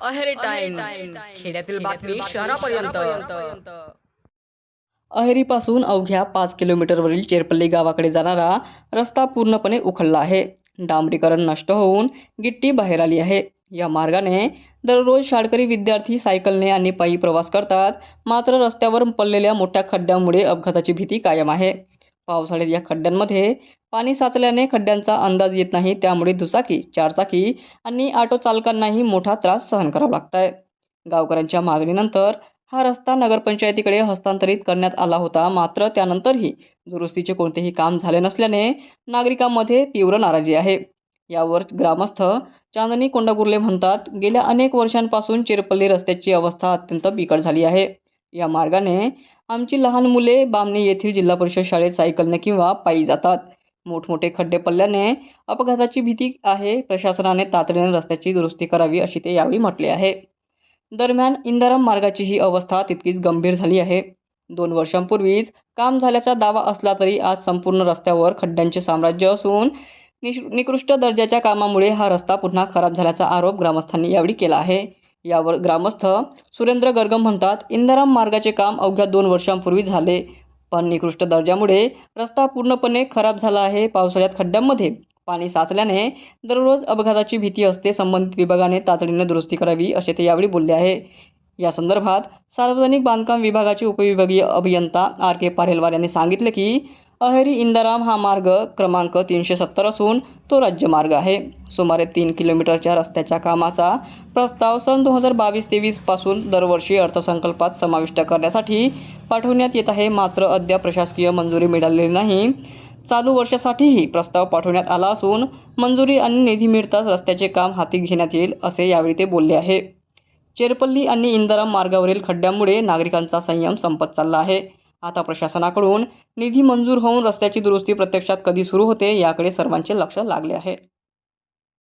Aheri times खेड्यातील बातमी शहरापर्यंत. अहेरीपासून अवघ्या 5 किलोमीटरवरील चेरपल्ली गावाकडे जाणारा रस्ता पूर्णपणे उखडला आहे. डांबरीकरण नष्ट होऊन गिट्टी बाहेर आली आहे. या मार्गाने दररोज शाळकरी विद्यार्थी सायकलने आणि पायी प्रवास करतात. मात्र रस्त्यावर पडलेल्या मोठ्या खड्ड्यांमुळे अपघाताची भीती कायम आहे. पावसाळ्यात या खड्ड्यांमध्ये पाणी साचल्याने खड्ड्यांचा अंदाज येत नाही. त्यामुळे दुचाकी, चारचाकी आणि ऑटो चालकांनाही मोठा त्रास सहन करावा लागतोय. गावकऱ्यांच्या मागणीनंतर हा रस्ता नगरपंचायतीकडे हस्तांतरित करण्यात आला होता. मात्र त्यानंतरही दुरुस्तीचे कोणतेही काम झाले नसल्याने नागरिकांमध्ये तीव्र नाराजी आहे. यावर ग्रामस्थ चांदणी कोंडागुर्ले म्हणतात, गेल्या अनेक वर्षांपासून चिरपल्ली रस्त्याची अवस्था अत्यंत बिकट झाली आहे. या मार्गाने आमची लहान मुले बामणी येथील जिल्हा परिषद शाळेत सायकलने किंवा पायी जातात. मोठमोठे खड्डे पडल्याने अपघाताची भीती आहे. प्रशासनाने तातडीने रस्त्याची दुरुस्ती करावी अशी ते यावेळी म्हटले आहे. दरम्यान इंदाराम मार्गाची ही अवस्था तितकीच गंभीर झाली आहे. 2 वर्षांपूर्वीच काम झाल्याचा दावा असला तरी आज संपूर्ण रस्त्यावर खड्ड्यांचे साम्राज्य असून निकृष्ट दर्जाच्या कामामुळे हा रस्ता पुन्हा खराब झाल्याचा आरोप ग्रामस्थांनी यावेळी केला आहे. यावर ग्रामस्थ सुरेंद्र गर्गम म्हणतात, इंदाराम मार्गाचे काम अवघ्या 2 वर्षांपूर्वी झाले, पण निकृष्ट दर्जामुळे रस्ता पूर्णपणे खराब झाला आहे. पावसाळ्यात खड्ड्यांमध्ये पाणी साचल्याने दररोज अपघाताची भीती असते. संबंधित विभागाने तातडीने दुरुस्ती करावी असे ते यावेळी बोलले आहे. या संदर्भात सार्वजनिक बांधकाम विभागाचे उपविभागीय अभियंता आर के पारेलवार यांनी सांगितले की अहेरी इंदाराम हा मार्ग क्रमांक 370 असून तो राज्यमार्ग आहे. सुमारे 3 किलोमीटरच्या रस्त्याच्या कामाचा प्रस्ताव सन 2022-23 पासून दरवर्षी अर्थसंकल्पात समाविष्ट करण्यासाठी पाठवण्यात येत आहे. मात्र अद्याप प्रशासकीय मंजुरी मिळालेली नाही. चालू वर्षासाठीही प्रस्ताव पाठवण्यात आला असून मंजुरी आणि निधी मिळताच रस्त्याचे काम हाती घेण्यात येईल असे यावेळी ते बोलले आहे. चेरपल्ली आणि इंदाराम मार्गावरील खड्ड्यांमुळे नागरिकांचा संयम संपत चालला आहे. आता प्रशासनाकडून निधी मंजूर होऊन रस्त्याची दुरुस्ती प्रत्यक्षात कधी सुरू होते याकडे सर्वांचे लक्ष लागले आहे.